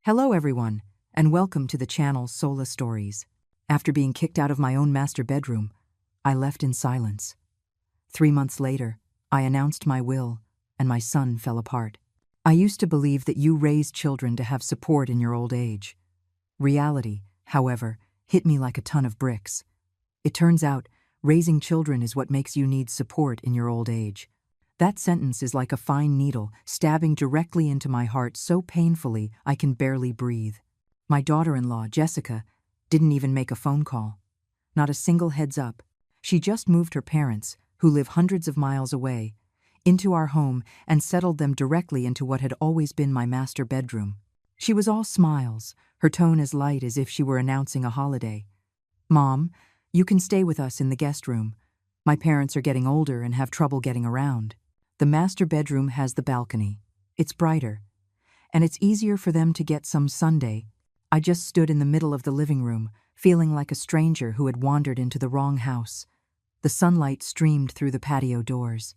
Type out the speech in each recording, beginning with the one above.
Hello everyone, and welcome to the channel Sola Stories. After being kicked out of my own master bedroom, I left in silence. 3 months later, I announced my will, and my son fell apart. I used to believe that you raise children to have support in your old age. Reality, however, hit me like a ton of bricks. It turns out, raising children is what makes you need support in your old age. That sentence is like a fine needle stabbing directly into my heart so painfully I can barely breathe. My daughter-in-law, Jessica, didn't even make a phone call. Not a single heads up. She just moved her parents, who live hundreds of miles away, into our home and settled them directly into what had always been my master bedroom. She was all smiles, her tone as light as if she were announcing a holiday. "Mom, you can stay with us in the guest room. My parents are getting older and have trouble getting around. The master bedroom has the balcony. It's brighter, and it's easier for them to get some Sunday." I just stood in the middle of the living room, feeling like a stranger who had wandered into the wrong house. The sunlight streamed through the patio doors.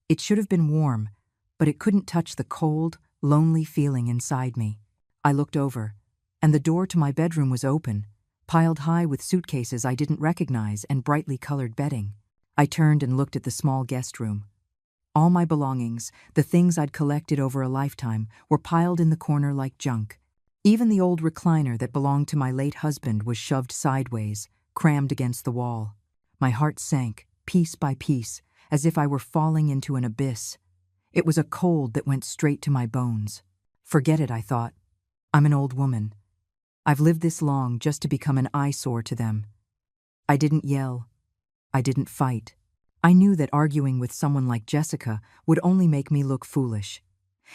It should have been warm, but it couldn't touch the cold, lonely feeling inside me. I looked over, and the door to my bedroom was open, piled high with suitcases I didn't recognize and brightly colored bedding. I turned and looked at the small guest room. All my belongings, the things I'd collected over a lifetime, were piled in the corner like junk. Even the old recliner that belonged to my late husband was shoved sideways, crammed against the wall. My heart sank, piece by piece, as if I were falling into an abyss. It was a cold that went straight to my bones. Forget it, I thought. I'm an old woman. I've lived this long just to become an eyesore to them. I didn't yell. I didn't fight. I knew that arguing with someone like Jessica would only make me look foolish.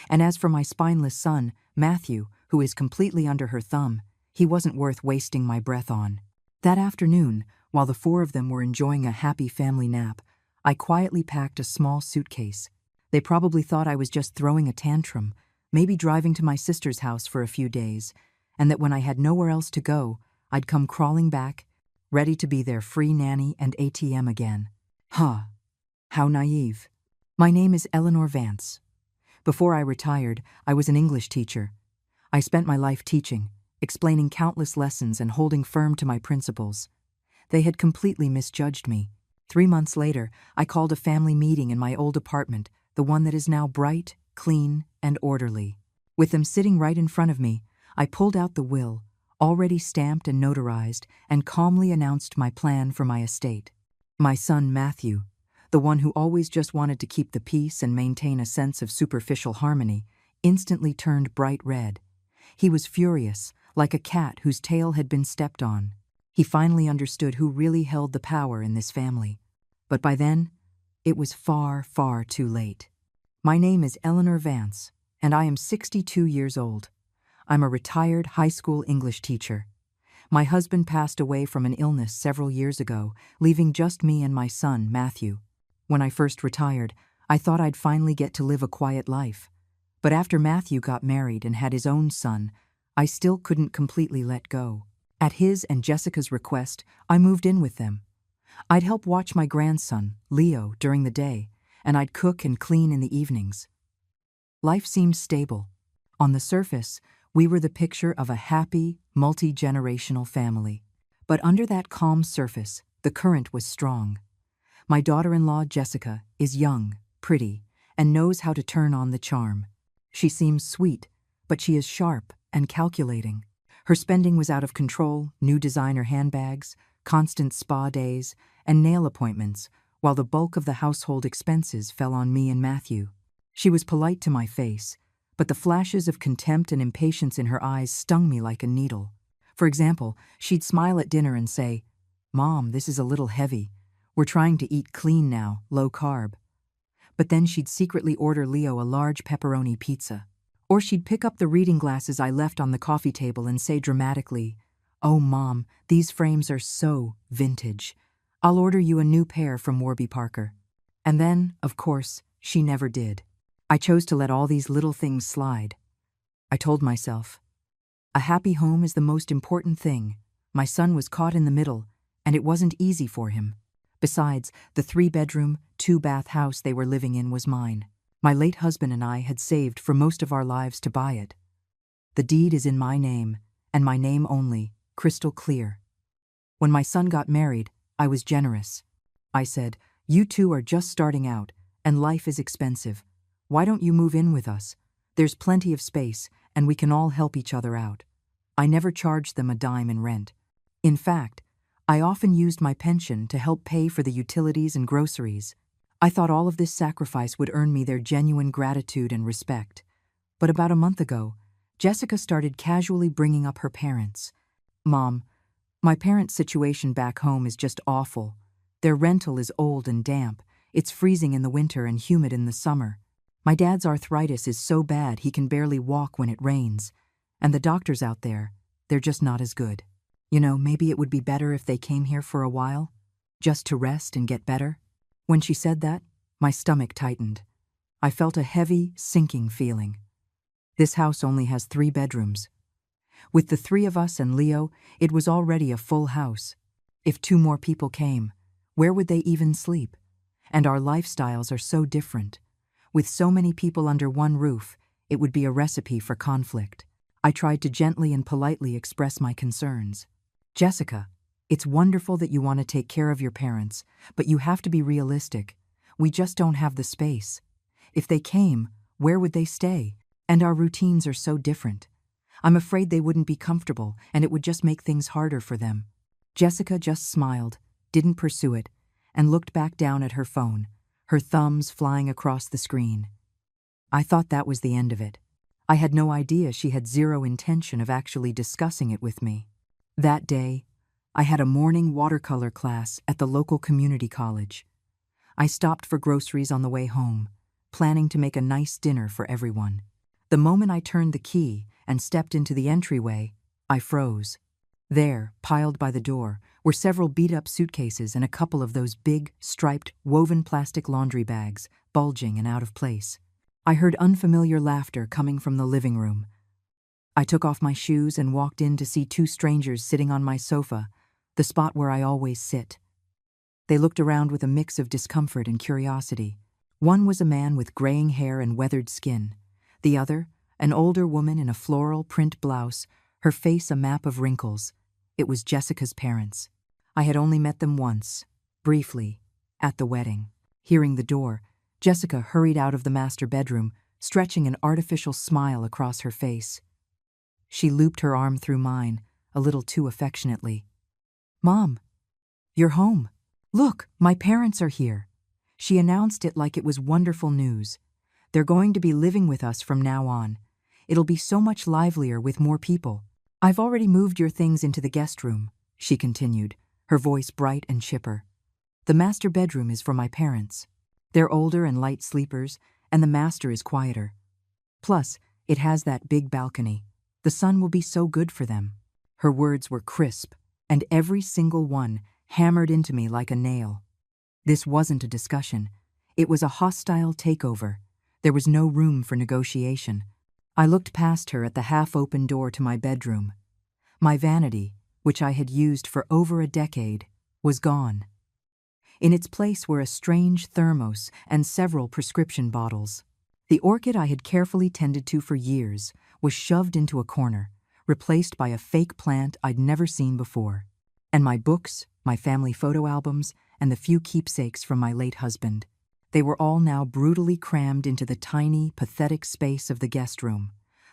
And as for my spineless son, Matthew, who is completely under her thumb, he wasn't worth wasting my breath on. That afternoon, while the four of them were enjoying a happy family nap, I quietly packed a small suitcase. They probably thought I was just throwing a tantrum, maybe driving to my sister's house for a few days, and that when I had nowhere else to go, I'd come crawling back, ready to be their free nanny and ATM again. How naive. My name is Eleanor Vance. Before I retired, I was an English teacher. I spent my life teaching, explaining countless lessons and holding firm to my principles. They had completely misjudged me. 3 months later, I called a family meeting in my old apartment, the one that is now bright, clean, and orderly. With them sitting right in front of me, I pulled out the will, already stamped and notarized, and calmly announced my plan for my estate. My son Matthew, the one who always just wanted to keep the peace and maintain a sense of superficial harmony, instantly turned bright red. He was furious, like a cat whose tail had been stepped on. He finally understood who really held the power in this family. But by then, it was far, far too late. My name is Eleanor Vance, and I am 62 years old. I'm a retired high school English teacher. My husband passed away from an illness several years ago, leaving just me and my son, Matthew. When I first retired, I thought I'd finally get to live a quiet life. But after Matthew got married and had his own son, I still couldn't completely let go. At his and Jessica's request, I moved in with them. I'd help watch my grandson, Leo, during the day, and I'd cook and clean in the evenings. Life seemed stable. On the surface, we were the picture of a happy, multi-generational family. But under that calm surface, the current was strong. My daughter-in-law, Jessica, is young, pretty, and knows how to turn on the charm. She seems sweet, but she is sharp and calculating. Her spending was out of control, new designer handbags, constant spa days, and nail appointments, while the bulk of the household expenses fell on me and Matthew. She was polite to my face, but the flashes of contempt and impatience in her eyes stung me like a needle. For example, she'd smile at dinner and say, "Mom, this is a little heavy. We're trying to eat clean now, low carb." But then she'd secretly order Leo a large pepperoni pizza. Or she'd pick up the reading glasses I left on the coffee table and say dramatically, "Oh, Mom, these frames are so vintage. I'll order you a new pair from Warby Parker." And then, of course, she never did. I chose to let all these little things slide. I told myself, a happy home is the most important thing. My son was caught in the middle, and it wasn't easy for him. Besides, the 3-bedroom, 2-bath house they were living in was mine. My late husband and I had saved for most of our lives to buy it. The deed is in my name, and my name only, crystal clear. When my son got married, I was generous. I said, "You two are just starting out, and life is expensive. Why don't you move in with us? There's plenty of space, and we can all help each other out." I never charged them a dime in rent. In fact, I often used my pension to help pay for the utilities and groceries. I thought all of this sacrifice would earn me their genuine gratitude and respect. But about a month ago, Jessica started casually bringing up her parents. "Mom, my parents' situation back home is just awful. Their rental is old and damp. It's freezing in the winter and humid in the summer. My dad's arthritis is so bad he can barely walk when it rains. And the doctors out there, they're just not as good. Maybe it would be better if they came here for a while, just to rest and get better." When she said that, my stomach tightened. I felt a heavy, sinking feeling. This house only has 3 bedrooms. With the 3 of us and Leo, it was already a full house. If 2 more people came, where would they even sleep? And our lifestyles are so different. With so many people under one roof, it would be a recipe for conflict. I tried to gently and politely express my concerns. "Jessica, it's wonderful that you want to take care of your parents, but you have to be realistic. We just don't have the space. If they came, where would they stay? And our routines are so different. I'm afraid they wouldn't be comfortable, and it would just make things harder for them." Jessica just smiled, didn't pursue it, and looked back down at her phone, her thumbs flying across the screen. I thought that was the end of it. I had no idea she had zero intention of actually discussing it with me. That day, I had a morning watercolor class at the local community college. I stopped for groceries on the way home, planning to make a nice dinner for everyone. The moment I turned the key and stepped into the entryway, I froze. There, piled by the door, were several beat-up suitcases and a couple of those big, striped, woven plastic laundry bags, bulging and out of place. I heard unfamiliar laughter coming from the living room. I took off my shoes and walked in to see 2 strangers sitting on my sofa, the spot where I always sit. They looked around with a mix of discomfort and curiosity. One was a man with graying hair and weathered skin. The other, an older woman in a floral print blouse, her face a map of wrinkles. It was Jessica's parents. I had only met them once, briefly, at the wedding. Hearing the door, Jessica hurried out of the master bedroom, stretching an artificial smile across her face. She looped her arm through mine, a little too affectionately. "Mom, you're home. Look, my parents are here." She announced it like it was wonderful news. "They're going to be living with us from now on. It'll be so much livelier with more people. I've already moved your things into the guest room," she continued, her voice bright and chipper. "The master bedroom is for my parents. They're older and light sleepers, and the master is quieter. Plus, it has that big balcony. The sun will be so good for them." Her words were crisp, and every single one hammered into me like a nail. This wasn't a discussion. It was a hostile takeover. There was no room for negotiation. I looked past her at the half-open door to my bedroom. My vanity, which I had used for over a decade, was gone. In its place were a strange thermos and several prescription bottles. The orchid I had carefully tended to for years was shoved into a corner, replaced by a fake plant I'd never seen before. And my books, my family photo albums, and the few keepsakes from my late husband. They were all now brutally crammed into the tiny, pathetic space of the guest room,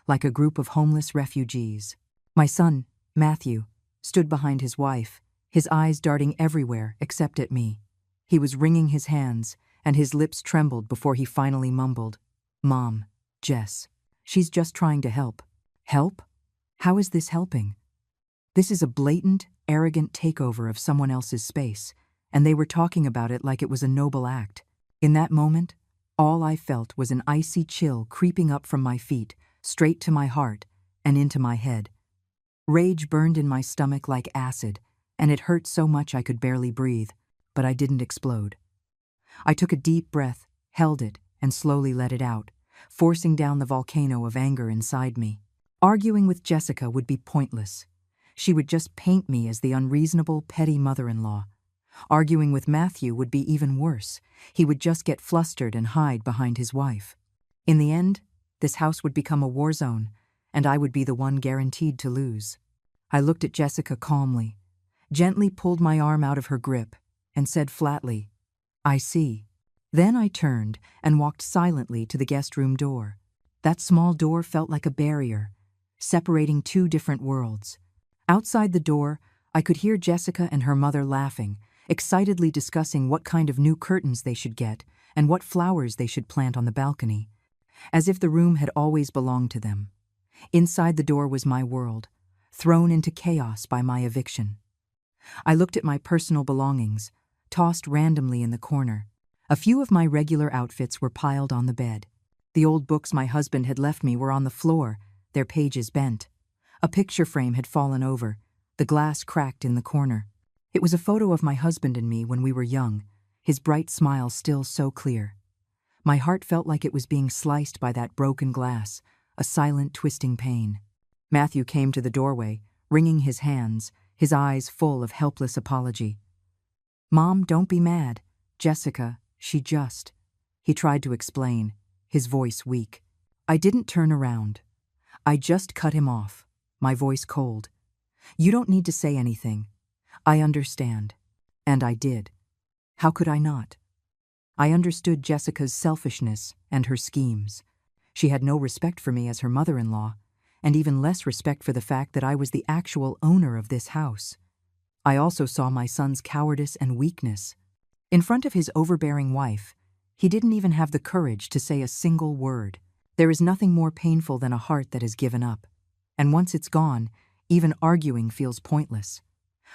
like a group of homeless refugees. My son, Matthew, stood behind his wife, his eyes darting everywhere except at me. He was wringing his hands, and his lips trembled before he finally mumbled, "Mom, Jess, she's just trying to help." Help? How is this helping? This is a blatant, arrogant takeover of someone else's space, and they were talking about it like it was a noble act. In that moment, all I felt was an icy chill creeping up from my feet, straight to my heart, and into my head. Rage burned in my stomach like acid, and it hurt so much I could barely breathe, but I didn't explode. I took a deep breath, held it, and slowly let it out, forcing down the volcano of anger inside me. Arguing with Jessica would be pointless. She would just paint me as the unreasonable, petty mother-in-law. Arguing with Matthew would be even worse. He would just get flustered and hide behind his wife. In the end, this house would become a war zone, and I would be the one guaranteed to lose. I looked at Jessica calmly, gently pulled my arm out of her grip, and said flatly, "I see." Then I turned and walked silently to the guest room door. That small door felt like a barrier, separating two different worlds. Outside the door, I could hear Jessica and her mother laughing, excitedly discussing what kind of new curtains they should get and what flowers they should plant on the balcony, as if the room had always belonged to them. Inside the door was my world, thrown into chaos by my eviction. I looked at my personal belongings, tossed randomly in the corner. A few of my regular outfits were piled on the bed. The old books my husband had left me were on the floor, their pages bent. A picture frame had fallen over, the glass cracked in the corner. It was a photo of my husband and me when we were young, his bright smile still so clear. My heart felt like it was being sliced by that broken glass, a silent, twisting pain. Matthew came to the doorway, wringing his hands, his eyes full of helpless apology. "Mom, don't be mad. Jessica, she just..." He tried to explain, his voice weak. I didn't turn around. I just cut him off, my voice cold. "You don't need to say anything. I understand." And I did. How could I not? I understood Jessica's selfishness and her schemes. She had no respect for me as her mother-in-law, and even less respect for the fact that I was the actual owner of this house. I also saw my son's cowardice and weakness. In front of his overbearing wife, he didn't even have the courage to say a single word. There is nothing more painful than a heart that has given up. And once it's gone, even arguing feels pointless.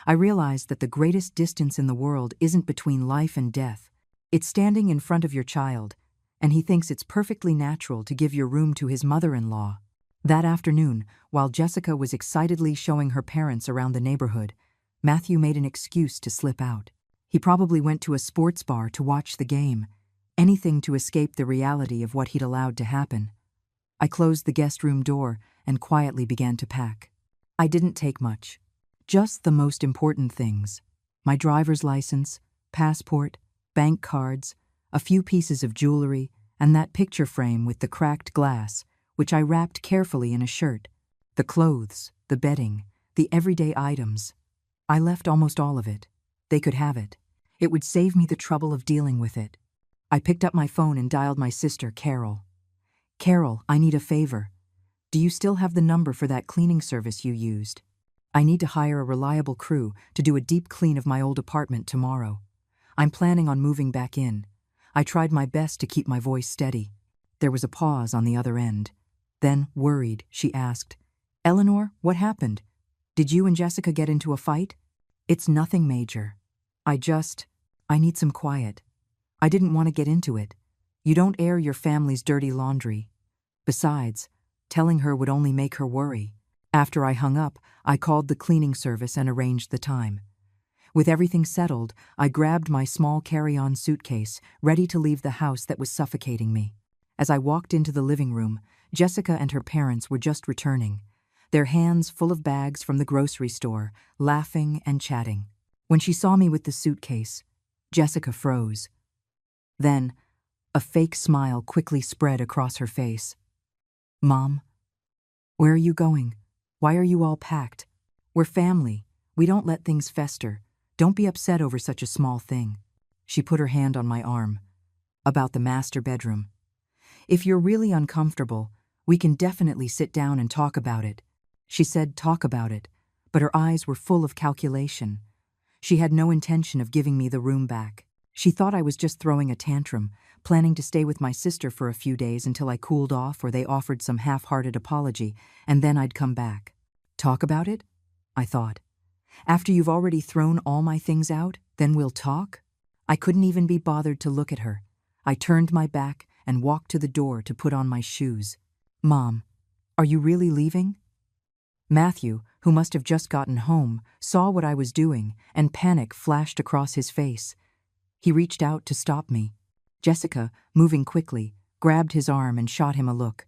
I realized that the greatest distance in the world isn't between life and death. It's standing in front of your child, and he thinks it's perfectly natural to give your room to his mother-in-law. That afternoon, while Jessica was excitedly showing her parents around the neighborhood, Matthew made an excuse to slip out. He probably went to a sports bar to watch the game, anything to escape the reality of what he'd allowed to happen. I closed the guest room door and quietly began to pack. I didn't take much, just the most important things: my driver's license, passport, bank cards, a few pieces of jewelry, and that picture frame with the cracked glass, which I wrapped carefully in a shirt. The clothes, the bedding, the everyday items. I left almost all of it. They could have it. It would save me the trouble of dealing with it. I picked up my phone and dialed my sister, Carol. "Carol, I need a favor. Do you still have the number for that cleaning service you used? I need to hire a reliable crew to do a deep clean of my old apartment tomorrow. I'm planning on moving back in." I tried my best to keep my voice steady. There was a pause on the other end. Then, worried, she asked, "Eleanor, what happened? Did you and Jessica get into a fight?" "It's nothing major. I need some quiet. I didn't want to get into it. You don't air your family's dirty laundry. Besides, telling her would only make her worry." After I hung up, I called the cleaning service and arranged the time. With everything settled, I grabbed my small carry-on suitcase, ready to leave the house that was suffocating me. As I walked into the living room, Jessica and her parents were just returning, their hands full of bags from the grocery store, laughing and chatting. When she saw me with the suitcase, Jessica froze. Then, a fake smile quickly spread across her face. "Mom, where are you going? Why are you all packed? We're family. We don't let things fester. Don't be upset over such a small thing." She put her hand on my arm. "About the master bedroom. If you're really uncomfortable, we can definitely sit down and talk about it." She said talk about it, but her eyes were full of calculation. She had no intention of giving me the room back. She thought I was just throwing a tantrum, planning to stay with my sister for a few days until I cooled off or they offered some half-hearted apology, and then I'd come back. Talk about it? I thought. After you've already thrown all my things out, then we'll talk? I couldn't even be bothered to look at her. I turned my back and walked to the door to put on my shoes. "Mom, are you really leaving?" Matthew, who must have just gotten home, saw what I was doing, and panic flashed across his face. He reached out to stop me. Jessica, moving quickly, grabbed his arm and shot him a look.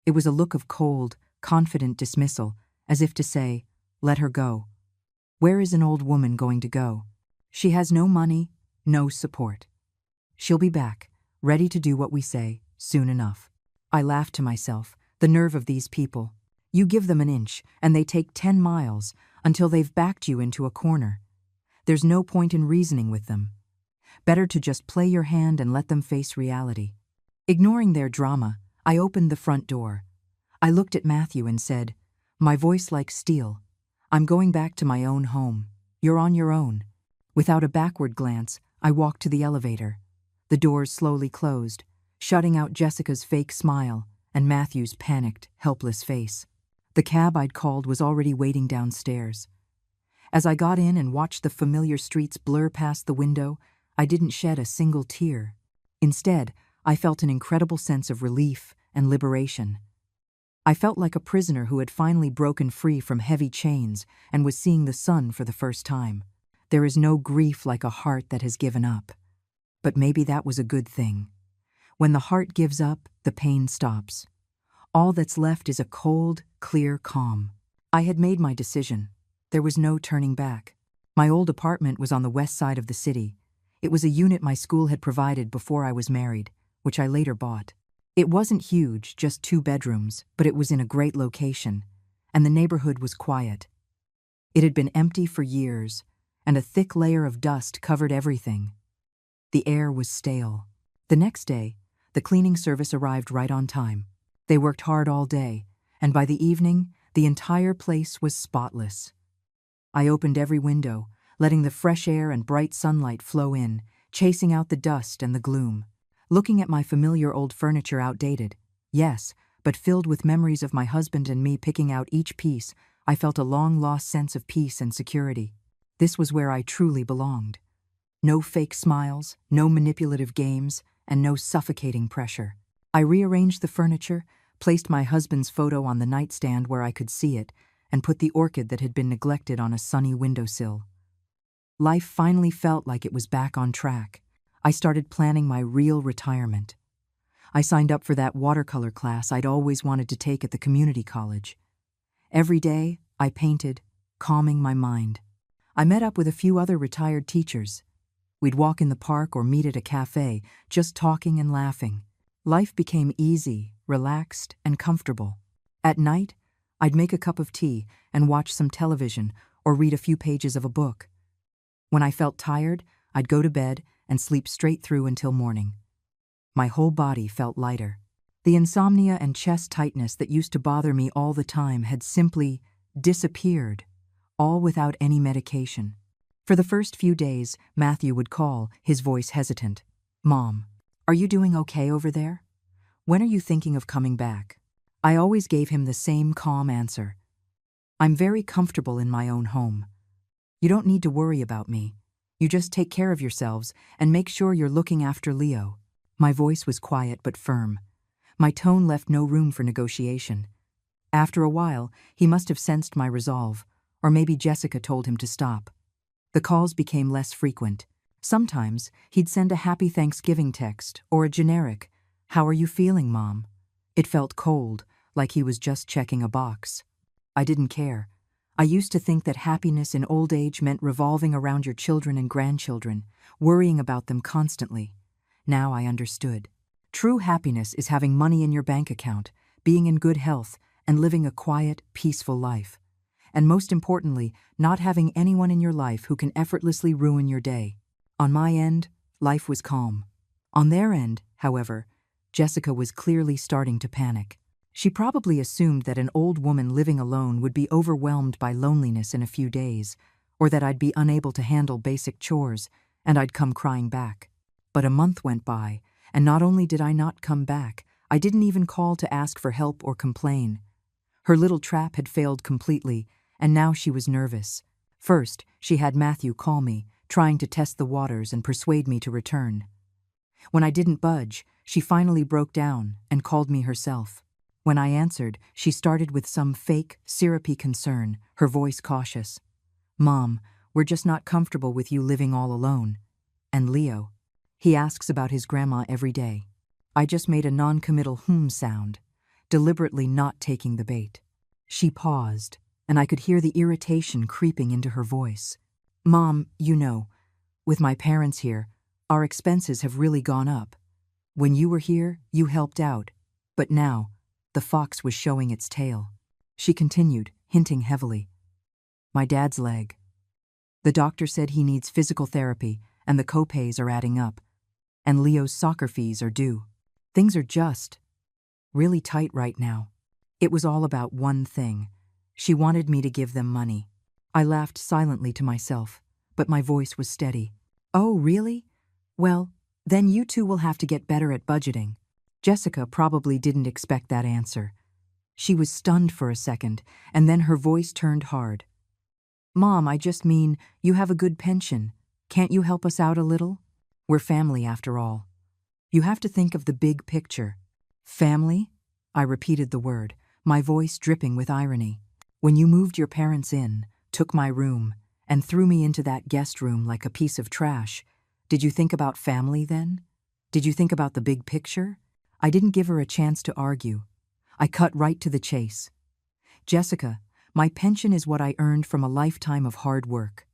It was a look of cold, confident dismissal, as if to say, "Let her go. Where is an old woman going to go? She has no money, no support. She'll be back, ready to do what we say, soon enough." I laughed to myself, the nerve of these people. You give them an inch, and they take 10 miles until they've backed you into a corner. There's no point in reasoning with them. Better to just play your hand and let them face reality. Ignoring their drama, I opened the front door. I looked at Matthew and said, my voice like steel, I'm going back to my own home. You're on your own. Without a backward glance, I walked to the elevator. The doors slowly closed, shutting out Jessica's fake smile and Matthew's panicked, helpless face. The cab I'd called was already waiting downstairs. As I got in and watched the familiar streets blur past the window, I didn't shed a single tear. Instead, I felt an incredible sense of relief and liberation. I felt like a prisoner who had finally broken free from heavy chains and was seeing the sun for the first time. There is no grief like a heart that has given up. But maybe that was a good thing. When the heart gives up, the pain stops. All that's left is a cold, clear calm. I had made my decision. There was no turning back. My old apartment was on the west side of the city. It was a unit my school had provided before I was married, which I later bought. It wasn't huge, just 2 bedrooms, but it was in a great location, and the neighborhood was quiet. It had been empty for years, and a thick layer of dust covered everything. The air was stale. The next day, the cleaning service arrived right on time. They worked hard all day, and by the evening, the entire place was spotless. I opened every window, letting the fresh air and bright sunlight flow in, chasing out the dust and the gloom. Looking at my familiar old furniture outdated, yes, but filled with memories of my husband and me picking out each piece, I felt a long-lost sense of peace and security. This was where I truly belonged. No fake smiles, no manipulative games, and no suffocating pressure. I rearranged the furniture, placed my husband's photo on the nightstand where I could see it, and put the orchid that had been neglected on a sunny windowsill. Life finally felt like it was back on track. I started planning my real retirement. I signed up for that watercolor class I'd always wanted to take at the community college. Every day, I painted, calming my mind. I met up with a few other retired teachers. We'd walk in the park or meet at a cafe, just talking and laughing. Life became easy, relaxed, and comfortable. At night, I'd make a cup of tea and watch some television or read a few pages of a book. When I felt tired, I'd go to bed and sleep straight through until morning. My whole body felt lighter. The insomnia and chest tightness that used to bother me all the time had simply disappeared, all without any medication. For the first few days, Matthew would call, his voice hesitant. "Mom, are you doing okay over there? When are you thinking of coming back?" I always gave him the same calm answer. "I'm very comfortable in my own home. You don't need to worry about me. You just take care of yourselves and make sure you're looking after Leo." My voice was quiet but firm. My tone left no room for negotiation. After a while, he must have sensed my resolve, or maybe Jessica told him to stop. The calls became less frequent. Sometimes, he'd send a happy Thanksgiving text or a generic, "How are you feeling, Mom?" It felt cold, like he was just checking a box. I didn't care. I used to think that happiness in old age meant revolving around your children and grandchildren, worrying about them constantly. Now I understood. True happiness is having money in your bank account, being in good health, and living a quiet, peaceful life. And most importantly, not having anyone in your life who can effortlessly ruin your day. On my end, life was calm. On their end, however, Jessica was clearly starting to panic. She probably assumed that an old woman living alone would be overwhelmed by loneliness in a few days, or that I'd be unable to handle basic chores, and I'd come crying back. But a month went by, and not only did I not come back, I didn't even call to ask for help or complain. Her little trap had failed completely, and now she was nervous. First, she had Matthew call me, trying to test the waters and persuade me to return. When I didn't budge, she finally broke down and called me herself. When I answered, she started with some fake, syrupy concern, her voice cautious. "Mom, we're just not comfortable with you living all alone. And Leo, he asks about his grandma every day." I just made a non-committal sound, deliberately not taking the bait. She paused, and I could hear the irritation creeping into her voice. "Mom, you know, with my parents here, our expenses have really gone up. When you were here, you helped out, but now, the fox was showing its tail." She continued, hinting heavily. My dad's leg. The doctor said he needs physical therapy, and the co-pays are adding up. And Leo's soccer fees are due. Things are just really tight right now. It was all about one thing. She wanted me to give them money. I laughed silently to myself, but my voice was steady. Oh, really? Well, then you two will have to get better at budgeting. Jessica probably didn't expect that answer. She was stunned for a second, and then her voice turned hard. Mom, I just mean, you have a good pension. Can't you help us out a little? We're family after all. You have to think of the big picture. Family? I repeated the word, my voice dripping with irony. When you moved your parents in, took my room, and threw me into that guest room like a piece of trash, did you think about family then? Did you think about the big picture? I didn't give her a chance to argue. I cut right to the chase. Jessica, my pension is what I earned from a lifetime of hard work.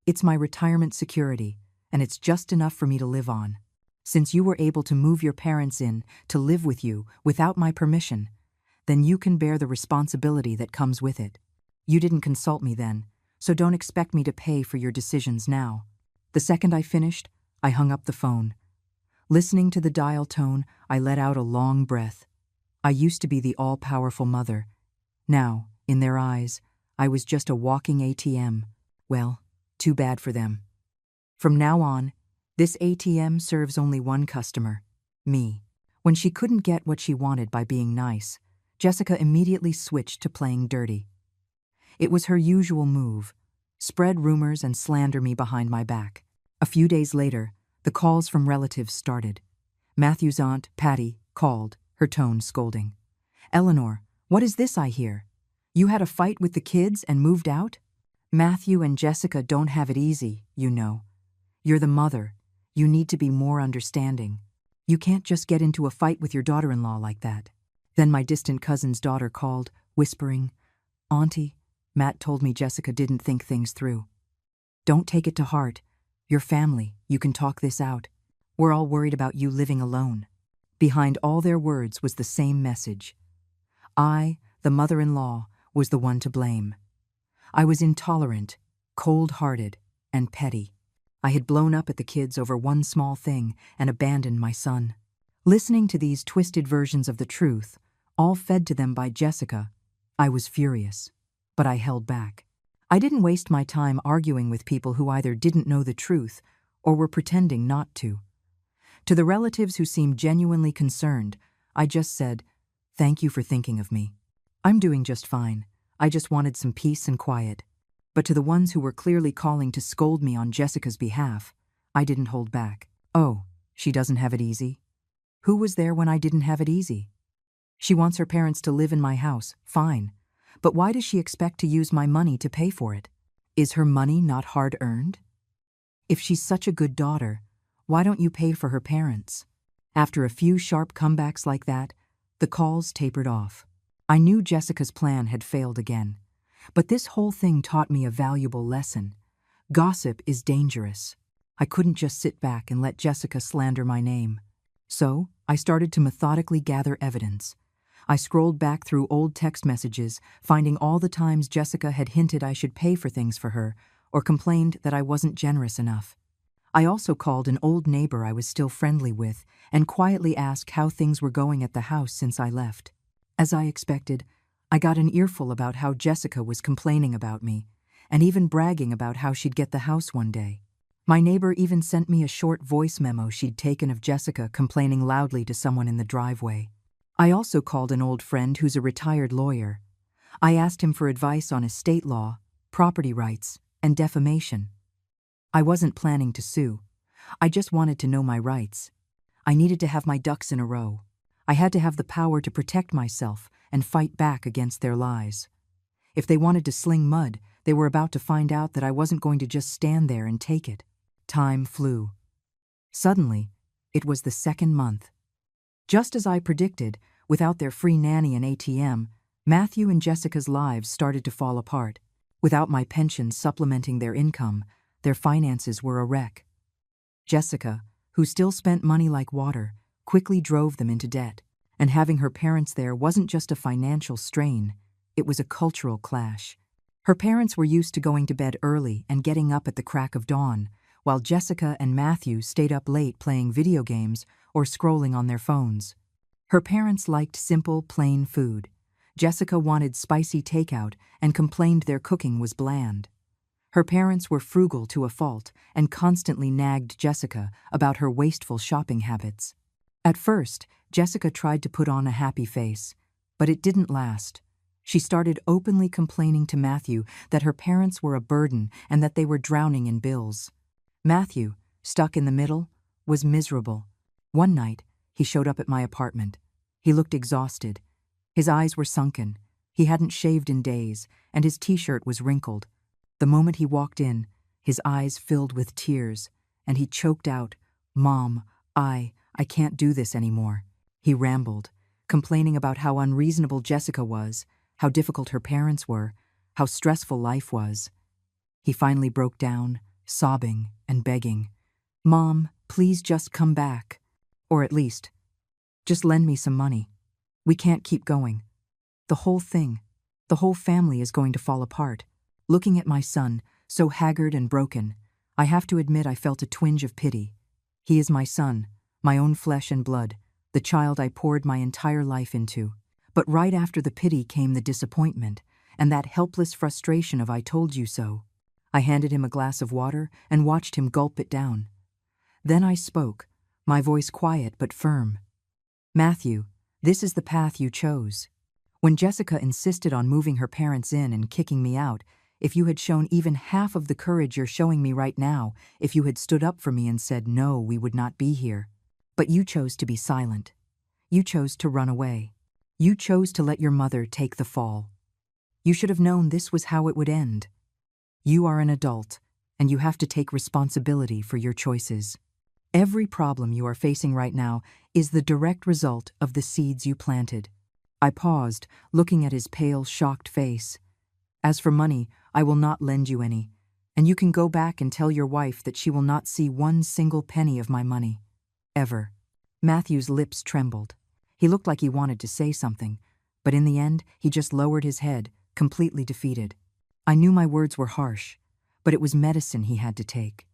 It's my retirement security, and it's just enough for me to live on. Since you were able to move your parents in to live with you without my permission, then you can bear the responsibility that comes with it. You didn't consult me then, so don't expect me to pay for your decisions now. The second I finished, I hung up the phone. Listening to the dial tone, I let out a long breath. I used to be the all-powerful mother. Now, in their eyes, I was just a walking ATM. Well, too bad for them. From now on, this ATM serves only one customer, me. When she couldn't get what she wanted by being nice, Jessica immediately switched to playing dirty. It was her usual move, spread rumors and slander me behind my back. A few days later, the calls from relatives started. Matthew's aunt, Patty, called, her tone scolding. Eleanor, what is this I hear? You had a fight with the kids and moved out? Matthew and Jessica don't have it easy, you know. You're the mother. You need to be more understanding. You can't just get into a fight with your daughter-in-law like that. Then my distant cousin's daughter called, whispering, Auntie, Matt told me Jessica didn't think things through. Don't take it to heart. Your family, you can talk this out. We're all worried about you living alone. Behind all their words was the same message. I, the mother-in-law, was the one to blame. I was intolerant, cold-hearted, and petty. I had blown up at the kids over one small thing and abandoned my son. Listening to these twisted versions of the truth, all fed to them by Jessica, I was furious. But I held back. I didn't waste my time arguing with people who either didn't know the truth or were pretending not to. To the relatives who seemed genuinely concerned, I just said, Thank you for thinking of me. I'm doing just fine. I just wanted some peace and quiet. But to the ones who were clearly calling to scold me on Jessica's behalf, I didn't hold back. Oh, she doesn't have it easy? Who was there when I didn't have it easy? She wants her parents to live in my house, fine. But why does she expect to use my money to pay for it? Is her money not hard-earned? If she's such a good daughter, why don't you pay for her parents? After a few sharp comebacks like that, the calls tapered off. I knew Jessica's plan had failed again. But this whole thing taught me a valuable lesson. Gossip is dangerous. I couldn't just sit back and let Jessica slander my name. So, I started to methodically gather evidence. I scrolled back through old text messages, finding all the times Jessica had hinted I should pay for things for her, or complained that I wasn't generous enough. I also called an old neighbor I was still friendly with and quietly asked how things were going at the house since I left. As I expected, I got an earful about how Jessica was complaining about me, and even bragging about how she'd get the house one day. My neighbor even sent me a short voice memo she'd taken of Jessica complaining loudly to someone in the driveway. I also called an old friend who's a retired lawyer. I asked him for advice on estate law, property rights, and defamation. I wasn't planning to sue. I just wanted to know my rights. I needed to have my ducks in a row. I had to have the power to protect myself and fight back against their lies. If they wanted to sling mud, they were about to find out that I wasn't going to just stand there and take it. Time flew. Suddenly, it was the second month. Just as I predicted, without their free nanny and ATM, Matthew and Jessica's lives started to fall apart. Without my pension supplementing their income, their finances were a wreck. Jessica, who still spent money like water, quickly drove them into debt, and having her parents there wasn't just a financial strain, It was a cultural clash. Her parents were used to going to bed early and getting up at the crack of dawn, while Jessica and Matthew stayed up late playing video games or scrolling on their phones. Her parents liked simple, plain food. Jessica wanted spicy takeout and complained their cooking was bland. Her parents were frugal to a fault and constantly nagged Jessica about her wasteful shopping habits. At first, Jessica tried to put on a happy face, but it didn't last. She started openly complaining to Matthew that her parents were a burden and that they were drowning in bills. Matthew, stuck in the middle, was miserable. One night, he showed up at my apartment. He looked exhausted. His eyes were sunken. He hadn't shaved in days, and his t-shirt was wrinkled. The moment he walked in, his eyes filled with tears, and he choked out, "Mom, I can't do this anymore." He rambled, complaining about how unreasonable Jessica was, how difficult her parents were, how stressful life was. He finally broke down, sobbing and begging, "Mom, please just come back. Or at least, just lend me some money. We can't keep going. The whole family is going to fall apart." Looking at my son, so haggard and broken, I have to admit I felt a twinge of pity. He is my son, my own flesh and blood, the child I poured my entire life into. But right after the pity came the disappointment, and that helpless frustration of "I told you so." I handed him a glass of water and watched him gulp it down. Then I spoke, my voice quiet but firm. "Matthew, this is the path you chose. When Jessica insisted on moving her parents in and kicking me out, if you had shown even half of the courage you're showing me right now, if you had stood up for me and said no, we would not be here. But you chose to be silent. You chose to run away. You chose to let your mother take the fall. You should have known this was how it would end. You are an adult, and you have to take responsibility for your choices. Every problem you are facing right now is the direct result of the seeds you planted." I paused, looking at his pale, shocked face. "As for money, I will not lend you any, and you can go back and tell your wife that she will not see one single penny of my money. Ever." Matthew's lips trembled. He looked like he wanted to say something, but in the end, he just lowered his head, completely defeated. I knew my words were harsh, but it was medicine he had to take.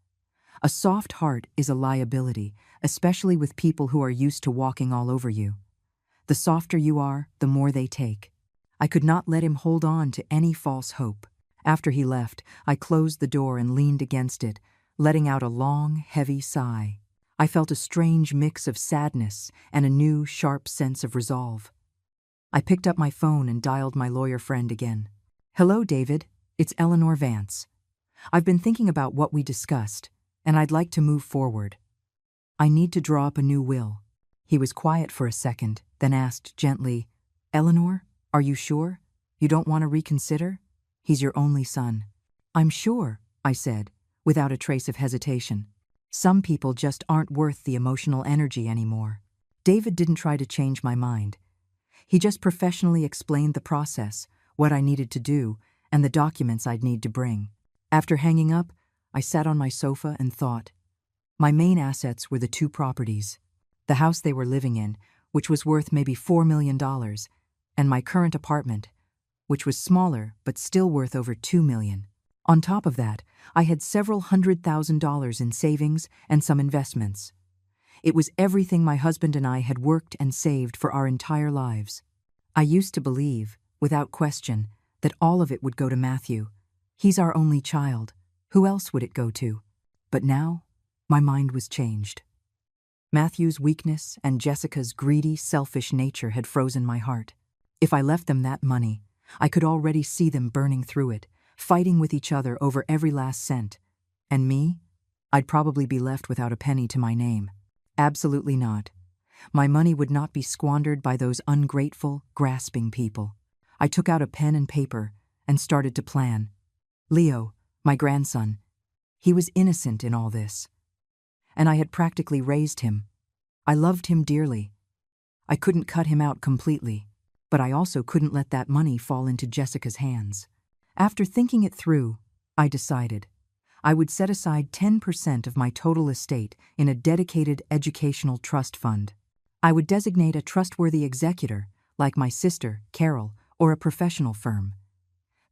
A soft heart is a liability, especially with people who are used to walking all over you. The softer you are, the more they take. I could not let him hold on to any false hope. After he left, I closed the door and leaned against it, letting out a long, heavy sigh. I felt a strange mix of sadness and a new, sharp sense of resolve. I picked up my phone and dialed my lawyer friend again. "Hello, David. It's Eleanor Vance. I've been thinking about what we discussed, and I'd like to move forward. I need to draw up a new will." He was quiet for a second, then asked gently, "Eleanor, are you sure? You don't want to reconsider? He's your only son." "I'm sure," I said, without a trace of hesitation. "Some people just aren't worth the emotional energy anymore." David didn't try to change my mind. He just professionally explained the process, what I needed to do, and the documents I'd need to bring. After hanging up, I sat on my sofa and thought. My main assets were the 2 properties, the house they were living in, which was worth maybe $4 million, and my current apartment, which was smaller but still worth over $2 million. On top of that, I had several $100,000 in savings and some investments. It was everything my husband and I had worked and saved for our entire lives. I used to believe, without question, that all of it would go to Matthew. He's our only child. Who else would it go to? But now, my mind was changed. Matthew's weakness and Jessica's greedy, selfish nature had frozen my heart. If I left them that money, I could already see them burning through it, fighting with each other over every last cent. And me? I'd probably be left without a penny to my name. Absolutely not. My money would not be squandered by those ungrateful, grasping people. I took out a pen and paper and started to plan. Leo, my grandson, he was innocent in all this. And I had practically raised him. I loved him dearly. I couldn't cut him out completely, but I also couldn't let that money fall into Jessica's hands. After thinking it through, I decided I would set aside 10% of my total estate in a dedicated educational trust fund. I would designate a trustworthy executor, like my sister, Carol, or a professional firm.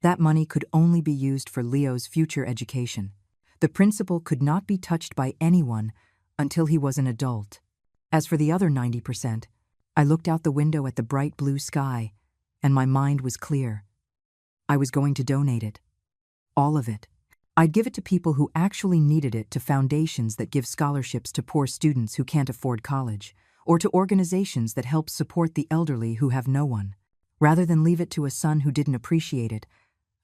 That money could only be used for Leo's future education. The principal could not be touched by anyone until he was an adult. As for the other 90%, I looked out the window at the bright blue sky, and my mind was clear. I was going to donate it. All of it. I'd give it to people who actually needed it, to foundations that give scholarships to poor students who can't afford college, or to organizations that help support the elderly who have no one. Rather than leave it to a son who didn't appreciate it,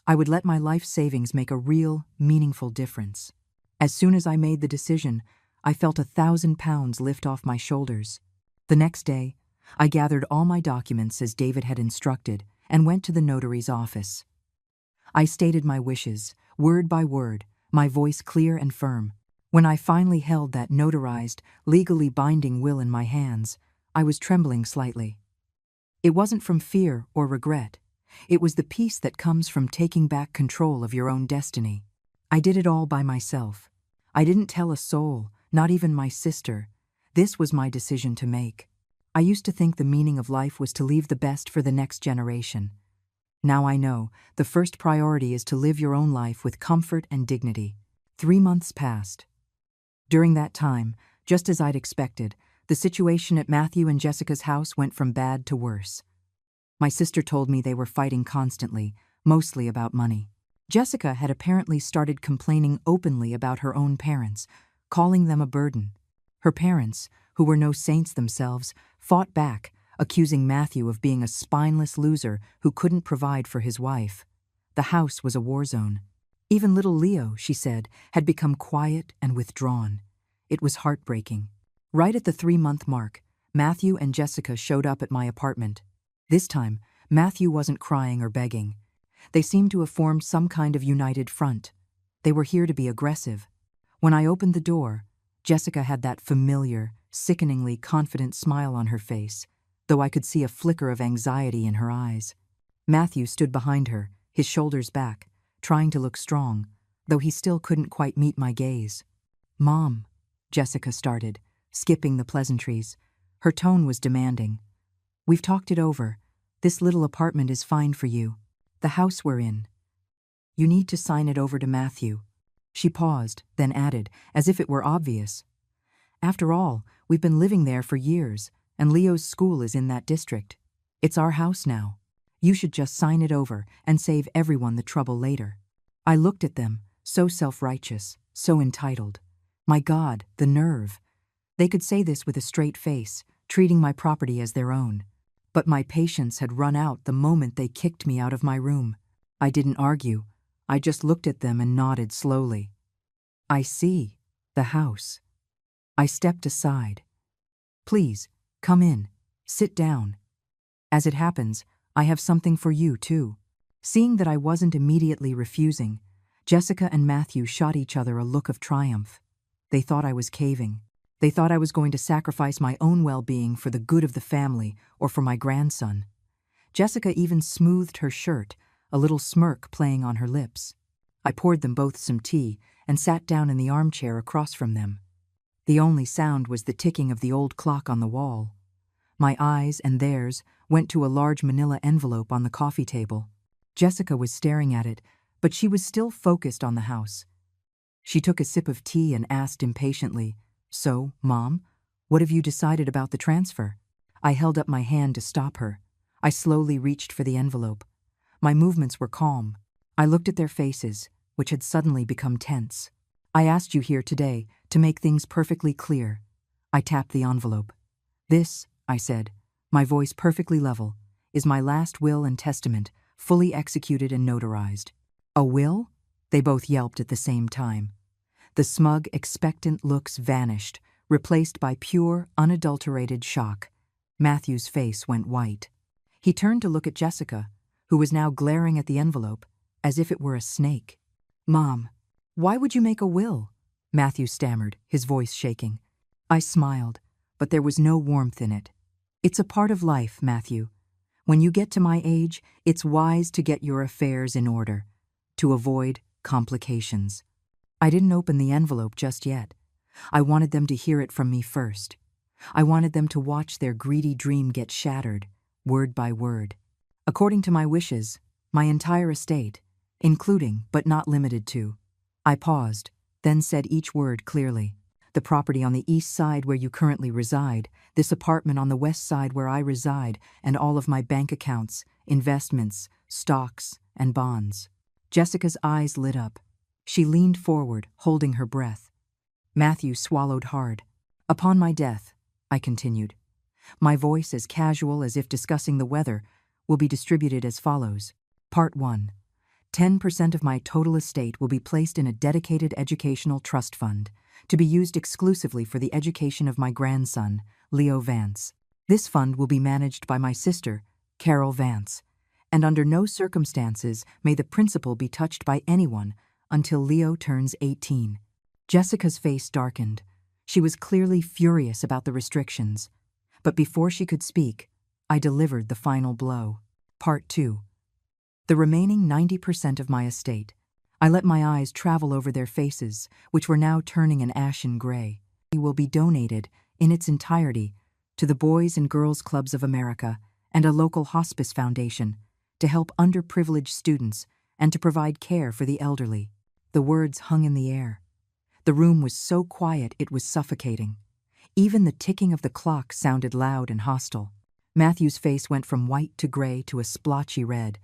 I would let my life savings make a real, meaningful difference. As soon as I made the decision, I felt 1,000 pounds lift off my shoulders. The next day, I gathered all my documents as David had instructed and went to the notary's office. I stated my wishes, word by word, my voice clear and firm. When I finally held that notarized, legally binding will in my hands, I was trembling slightly. It wasn't from fear or regret. It was the peace that comes from taking back control of your own destiny. I did it all by myself. I didn't tell a soul, not even my sister. This was my decision to make. I used to think the meaning of life was to leave the best for the next generation. Now I know the first priority is to live your own life with comfort and dignity. 3 months passed. During that time, just as I'd expected, the situation at Matthew and Jessica's house went from bad to worse. My sister told me they were fighting constantly, mostly about money. Jessica had apparently started complaining openly about her own parents, calling them a burden. Her parents, who were no saints themselves, fought back, accusing Matthew of being a spineless loser who couldn't provide for his wife. The house was a war zone. Even little Leo, she said, had become quiet and withdrawn. It was heartbreaking. Right at the 3-month mark, Matthew and Jessica showed up at my apartment. This time, Matthew wasn't crying or begging. They seemed to have formed some kind of united front. They were here to be aggressive. When I opened the door, Jessica had that familiar, sickeningly confident smile on her face, though I could see a flicker of anxiety in her eyes. Matthew stood behind her, his shoulders back, trying to look strong, though he still couldn't quite meet my gaze. "Mom," Jessica started, skipping the pleasantries. Her tone was demanding. "We've talked it over. This little apartment is fine for you. The house we're in. You need to sign it over to Matthew." She paused, then added, as if it were obvious. "After all, we've been living there for years, and Leo's school is in that district. It's our house now. You should just sign it over and save everyone the trouble later." I looked at them, so self-righteous, so entitled. My God, the nerve. They could say this with a straight face, treating my property as their own. But my patience had run out the moment they kicked me out of my room. I didn't argue. I just looked at them and nodded slowly. "I see. The house." I stepped aside. "Please, come in. Sit down. As it happens, I have something for you, too." Seeing that I wasn't immediately refusing, Jessica and Matthew shot each other a look of triumph. They thought I was caving. They thought I was going to sacrifice my own well-being for the good of the family or for my grandson. Jessica even smoothed her shirt, a little smirk playing on her lips. I poured them both some tea and sat down in the armchair across from them. The only sound was the ticking of the old clock on the wall. My eyes and theirs went to a large manila envelope on the coffee table. Jessica was staring at it, but she was still focused on the house. She took a sip of tea and asked impatiently, "So, Mom, what have you decided about the transfer?" I held up my hand to stop her. I slowly reached for the envelope. My movements were calm. I looked at their faces, which had suddenly become tense. "I asked you here today to make things perfectly clear." I tapped the envelope. "This," I said, my voice perfectly level, "is my last will and testament, fully executed and notarized." "A will?" They both yelped at the same time. The smug, expectant looks vanished, replaced by pure, unadulterated shock. Matthew's face went white. He turned to look at Jessica, who was now glaring at the envelope, as if it were a snake. "Mom, why would you make a will?" Matthew stammered, his voice shaking. I smiled, but there was no warmth in it. "It's a part of life, Matthew. When you get to my age, it's wise to get your affairs in order, to avoid complications." I didn't open the envelope just yet. I wanted them to hear it from me first. I wanted them to watch their greedy dream get shattered, word by word. According to my wishes, my entire estate, including but not limited to. I paused, then said each word clearly. The property on the east side where you currently reside, this apartment on the west side where I reside, and all of my bank accounts, investments, stocks, and bonds. Jessica's eyes lit up. She leaned forward, holding her breath. Matthew swallowed hard. Upon my death, I continued, my voice as casual as if discussing the weather, will be distributed as follows. Part 1. 10% of my total estate will be placed in a dedicated educational trust fund, to be used exclusively for the education of my grandson, Leo Vance. This fund will be managed by my sister, Carol Vance, and under no circumstances may the principal be touched by anyone until Leo turns 18. Jessica's face darkened. She was clearly furious about the restrictions. But before she could speak, I delivered the final blow. Part 2. The remaining 90% of my estate. I let my eyes travel over their faces, which were now turning an ashen gray. It will be donated, in its entirety, to the Boys and Girls Clubs of America and a local hospice foundation to help underprivileged students and to provide care for the elderly. The words hung in the air. The room was so quiet it was suffocating. Even the ticking of the clock sounded loud and hostile. Matthew's face went from white to gray to a splotchy red.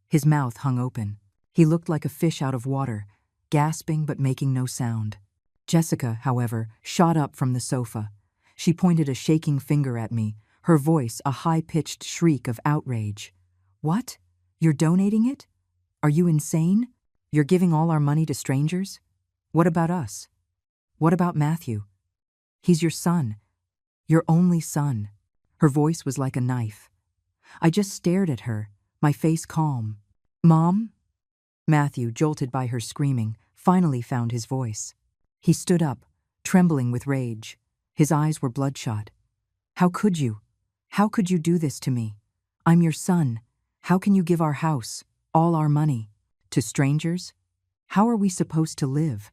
His mouth hung open. He looked like a fish out of water, gasping but making no sound. Jessica, however, shot up from the sofa. She pointed a shaking finger at me, her voice a high-pitched shriek of outrage. What? You're donating it? Are you insane? You're giving all our money to strangers? What about us? What about Matthew? He's your son. Your only son. Her voice was like a knife. I just stared at her, my face calm. Mom? Matthew, jolted by her screaming, finally found his voice. He stood up, trembling with rage. His eyes were bloodshot. How could you? How could you do this to me? I'm your son. How can you give our house, all our money, to strangers? How are we supposed to live?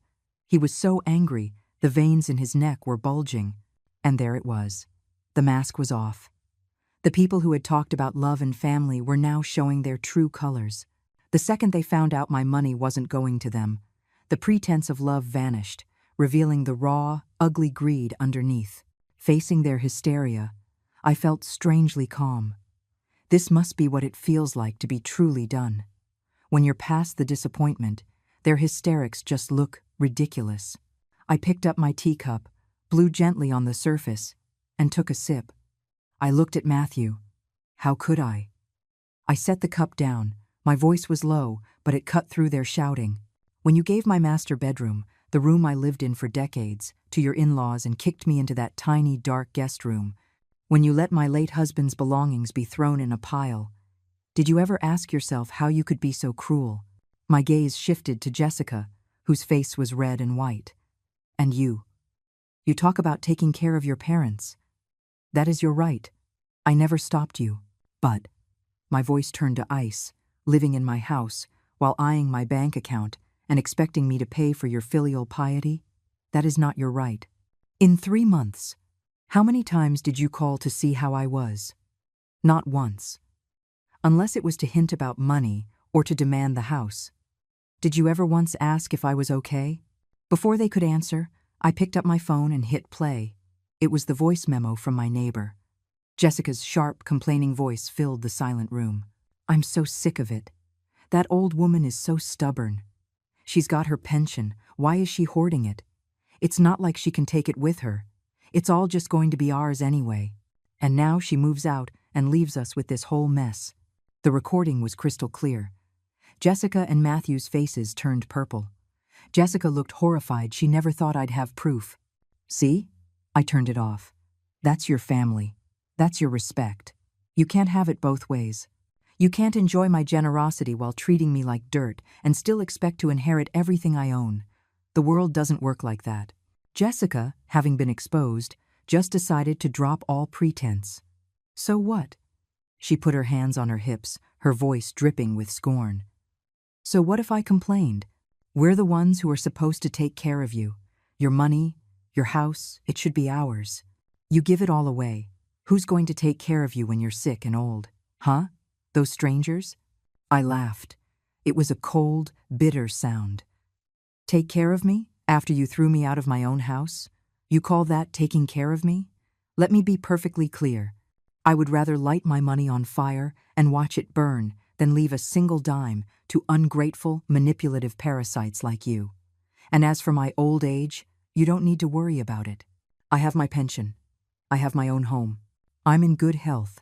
He was so angry, the veins in his neck were bulging. And there it was. The mask was off. The people who had talked about love and family were now showing their true colors. The second they found out my money wasn't going to them, the pretense of love vanished, revealing the raw, ugly greed underneath. Facing their hysteria, I felt strangely calm. This must be what it feels like to be truly done. When you're past the disappointment, their hysterics just look ridiculous. I picked up my teacup, blew gently on the surface, and took a sip. I looked at Matthew. How could I? I set the cup down. My voice was low, but it cut through their shouting. When you gave my master bedroom, the room I lived in for decades, to your in-laws and kicked me into that tiny, dark guest room, when you let my late husband's belongings be thrown in a pile, did you ever ask yourself how you could be so cruel? My gaze shifted to Jessica, whose face was red and white. And you. You talk about taking care of your parents. That is your right. I never stopped you. But, my voice turned to ice, living in my house, while eyeing my bank account and expecting me to pay for your filial piety, that is not your right. In 3 months, how many times did you call to see how I was? Not once. Unless it was to hint about money or to demand the house. Did you ever once ask if I was okay? Before they could answer, I picked up my phone and hit play. It was the voice memo from my neighbor. Jessica's sharp, complaining voice filled the silent room. I'm so sick of it. That old woman is so stubborn. She's got her pension. Why is she hoarding it? It's not like she can take it with her. It's all just going to be ours anyway. And now she moves out and leaves us with this whole mess. The recording was crystal clear. Jessica and Matthew's faces turned purple. Jessica looked horrified. She never thought I'd have proof. See? I turned it off. That's your family. That's your respect. You can't have it both ways. You can't enjoy my generosity while treating me like dirt and still expect to inherit everything I own. The world doesn't work like that. Jessica, having been exposed, just decided to drop all pretense. So what? She put her hands on her hips, her voice dripping with scorn. So what if I complained? We're the ones who are supposed to take care of you. Your money, your house, it should be ours. You give it all away. Who's going to take care of you when you're sick and old? Huh? Those strangers? I laughed. It was a cold, bitter sound. Take care of me after you threw me out of my own house? You call that taking care of me? Let me be perfectly clear. I would rather light my money on fire and watch it burn than leave a single dime to ungrateful, manipulative parasites like you. And as for my old age, you don't need to worry about it. I have my pension. I have my own home. I'm in good health.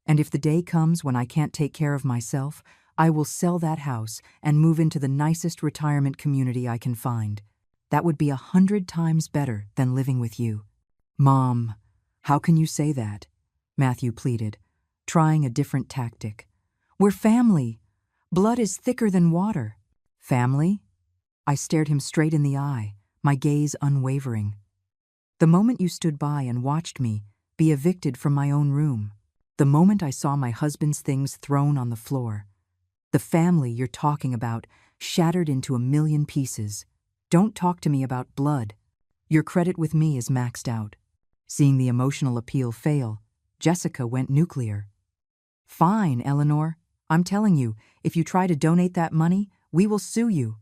And if the day comes when I can't take care of myself, I will sell that house and move into the nicest retirement community I can find. That would be 100 times better than living with you. Mom, how can you say that? Matthew pleaded, trying a different tactic. We're family. Blood is thicker than water. Family? I stared him straight in the eye, my gaze unwavering. The moment you stood by and watched me be evicted from my own room, the moment I saw my husband's things thrown on the floor, the family you're talking about shattered into a million pieces. Don't talk to me about blood. Your credit with me is maxed out. Seeing the emotional appeal fail, Jessica went nuclear. Fine, Eleanor. I'm telling you, if you try to donate that money, we will sue you.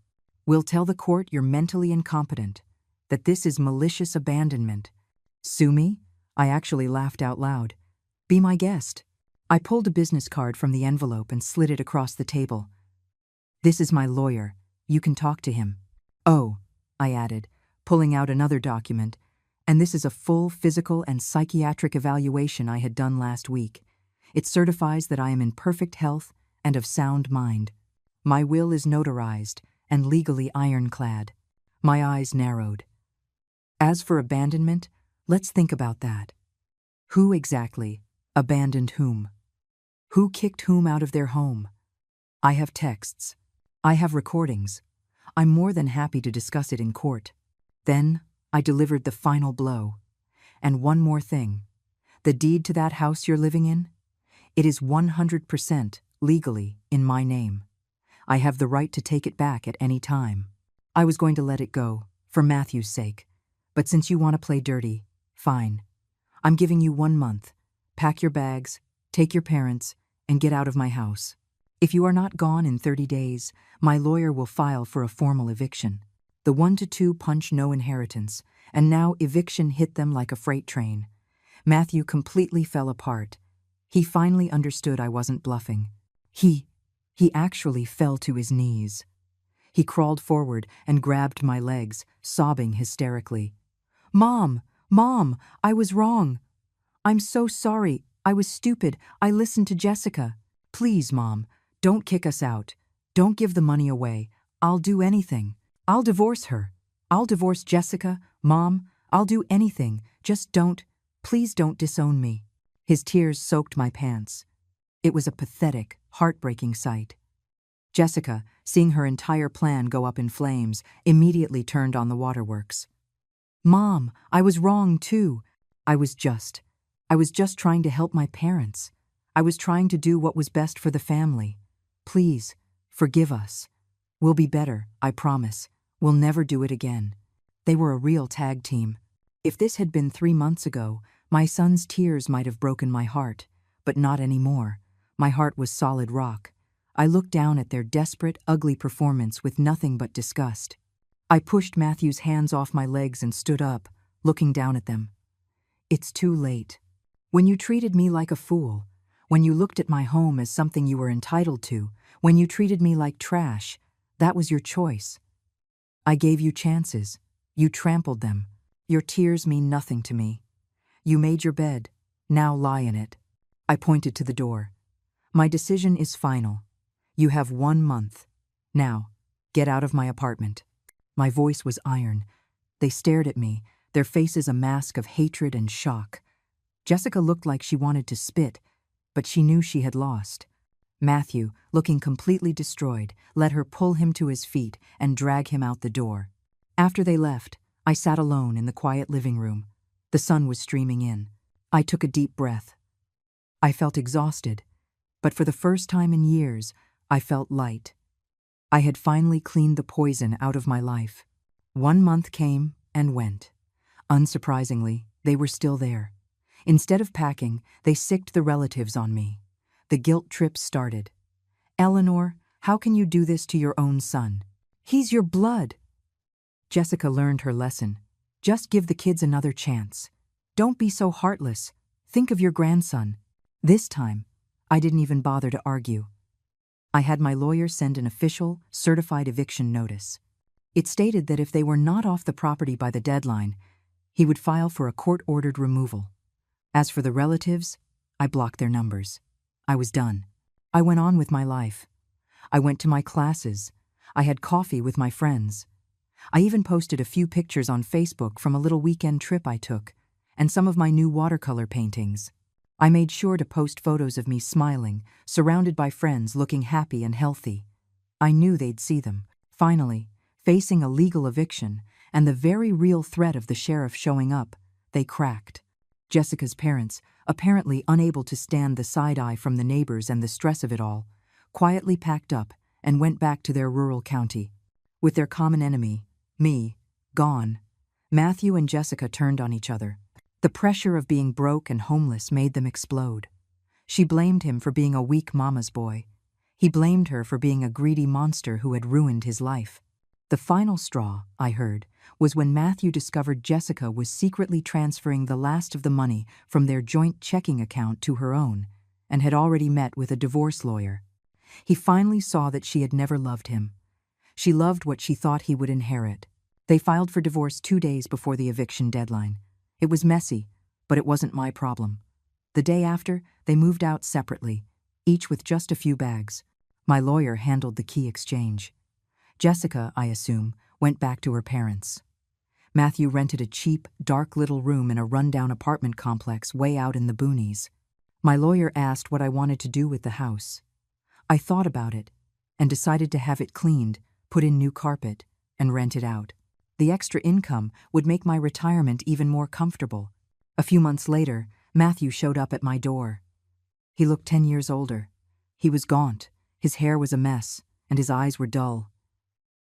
We'll tell the court you're mentally incompetent, that this is malicious abandonment. Sue me? I actually laughed out loud. Be my guest. I pulled a business card from the envelope and slid it across the table. This is my lawyer. You can talk to him. Oh, I added, pulling out another document, and this is a full physical and psychiatric evaluation I had done last week. It certifies that I am in perfect health and of sound mind. My will is notarized and legally ironclad. My eyes narrowed. As for abandonment, let's think about that. Who exactly abandoned whom? Who kicked whom out of their home? I have texts. I have recordings. I'm more than happy to discuss it in court. Then I delivered the final blow. And one more thing. The deed to that house you're living in? It is 100% legally in my name. I have the right to take it back at any time. I was going to let it go, for Matthew's sake. But since you want to play dirty, fine. I'm giving you 1 month. Pack your bags, take your parents, and get out of my house. If you are not gone in 30 days, my lawyer will file for a formal eviction. The 1 to 2 punch no inheritance, and now eviction hit them like a freight train. Matthew completely fell apart. He finally understood I wasn't bluffing. He actually fell to his knees. He crawled forward and grabbed my legs, sobbing hysterically. Mom, I was wrong. I'm so sorry. I was stupid. I listened to Jessica. Please, Mom, don't kick us out. Don't give the money away. I'll do anything. I'll divorce her. I'll divorce Jessica. Mom, I'll do anything. Just please don't disown me. His tears soaked my pants. It was a pathetic, heartbreaking sight. Jessica, seeing her entire plan go up in flames, immediately turned on the waterworks. Mom, I was wrong too. I was just trying to help my parents. I was trying to do what was best for the family. Please, forgive us. We'll be better, I promise. We'll never do it again. They were a real tag team. If this had been 3 months ago, my son's tears might have broken my heart, but not anymore. My heart was solid rock. I looked down at their desperate, ugly performance with nothing but disgust. I pushed Matthew's hands off my legs and stood up, looking down at them. It's too late. When you treated me like a fool, when you looked at my home as something you were entitled to, when you treated me like trash, that was your choice. I gave you chances. You trampled them. Your tears mean nothing to me. You made your bed. Now lie in it. I pointed to the door. My decision is final. You have 1 month. Now, get out of my apartment. My voice was iron. They stared at me, their faces a mask of hatred and shock. Jessica looked like she wanted to spit, but she knew she had lost. Matthew, looking completely destroyed, let her pull him to his feet and drag him out the door. After they left, I sat alone in the quiet living room. The sun was streaming in. I took a deep breath. I felt exhausted, but for the first time in years, I felt light. I had finally cleaned the poison out of my life. 1 month came and went. Unsurprisingly, they were still there. Instead of packing, they sicked the relatives on me. The guilt trip started. Eleanor, how can you do this to your own son? He's your blood. Jessica learned her lesson. Just give the kids another chance. Don't be so heartless. Think of your grandson. This time, I didn't even bother to argue. I had my lawyer send an official, certified eviction notice. It stated that if they were not off the property by the deadline, he would file for a court-ordered removal. As for the relatives, I blocked their numbers. I was done. I went on with my life. I went to my classes. I had coffee with my friends. I even posted a few pictures on Facebook from a little weekend trip I took, and some of my new watercolor paintings. I made sure to post photos of me smiling, surrounded by friends looking happy and healthy. I knew they'd see them. Finally, facing a legal eviction and the very real threat of the sheriff showing up, they cracked. Jessica's parents, apparently unable to stand the side-eye from the neighbors and the stress of it all, quietly packed up and went back to their rural county. With their common enemy, me, gone, Matthew and Jessica turned on each other. The pressure of being broke and homeless made them explode. She blamed him for being a weak mama's boy. He blamed her for being a greedy monster who had ruined his life. The final straw, I heard, was when Matthew discovered Jessica was secretly transferring the last of the money from their joint checking account to her own, and had already met with a divorce lawyer. He finally saw that she had never loved him. She loved what she thought he would inherit. They filed for divorce 2 days before the eviction deadline. It was messy, but it wasn't my problem. The day after, they moved out separately, each with just a few bags. My lawyer handled the key exchange. Jessica, I assume, went back to her parents. Matthew rented a cheap, dark little room in a rundown apartment complex way out in the boonies. My lawyer asked what I wanted to do with the house. I thought about it and decided to have it cleaned, put in new carpet, and rent it out. The extra income would make my retirement even more comfortable. A few months later, Matthew showed up at my door. He looked 10 years older. He was gaunt, his hair was a mess, and his eyes were dull.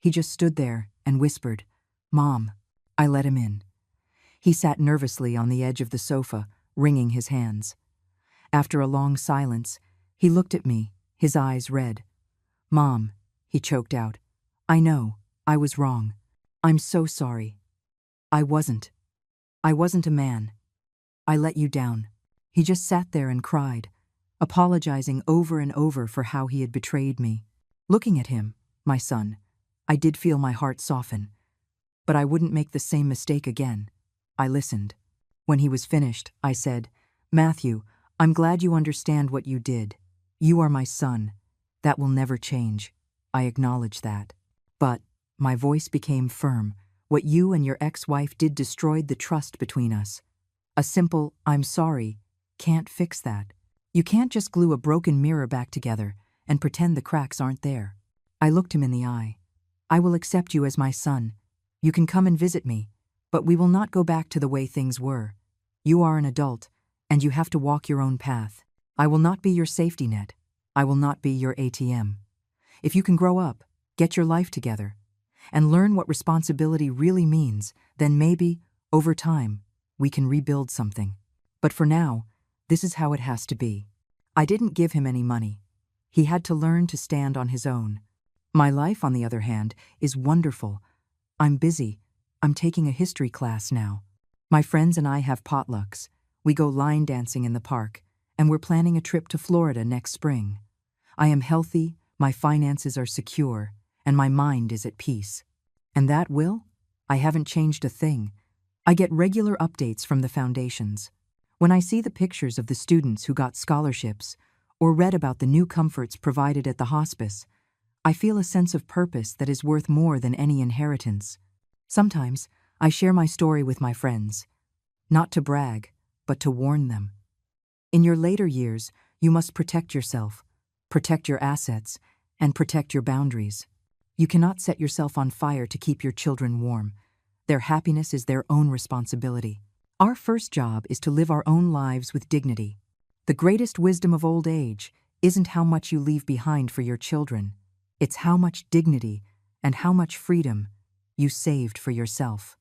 He just stood there and whispered, "Mom." I let him in. He sat nervously on the edge of the sofa, wringing his hands. After a long silence, he looked at me, his eyes red. "Mom," he choked out, "I know, I was wrong. I'm so sorry. I wasn't a man. I let you down." He just sat there and cried, apologizing over and over for how he had betrayed me. Looking at him, my son, I did feel my heart soften. But I wouldn't make the same mistake again. I listened. When he was finished, I said, "Matthew, I'm glad you understand what you did. You are my son. That will never change. I acknowledge that. But," my voice became firm, "what you and your ex-wife did destroyed the trust between us. A simple, 'I'm sorry,' can't fix that. You can't just glue a broken mirror back together and pretend the cracks aren't there." I looked him in the eye. "I will accept you as my son. You can come and visit me, but we will not go back to the way things were. You are an adult, and you have to walk your own path. I will not be your safety net. I will not be your ATM. If you can grow up, get your life together, and learn what responsibility really means, then maybe, over time, we can rebuild something. But for now, this is how it has to be." I didn't give him any money. He had to learn to stand on his own. My life, on the other hand, is wonderful. I'm busy. I'm taking a history class now. My friends and I have potlucks. We go line dancing in the park, and we're planning a trip to Florida next spring. I am healthy, my finances are secure, and my mind is at peace. And that will? I haven't changed a thing. I get regular updates from the foundations. When I see the pictures of the students who got scholarships or read about the new comforts provided at the hospice, I feel a sense of purpose that is worth more than any inheritance. Sometimes I share my story with my friends, not to brag, but to warn them. In your later years, you must protect yourself, protect your assets, and protect your boundaries. You cannot set yourself on fire to keep your children warm. Their happiness is their own responsibility. Our first job is to live our own lives with dignity. The greatest wisdom of old age isn't how much you leave behind for your children. It's how much dignity and how much freedom you saved for yourself.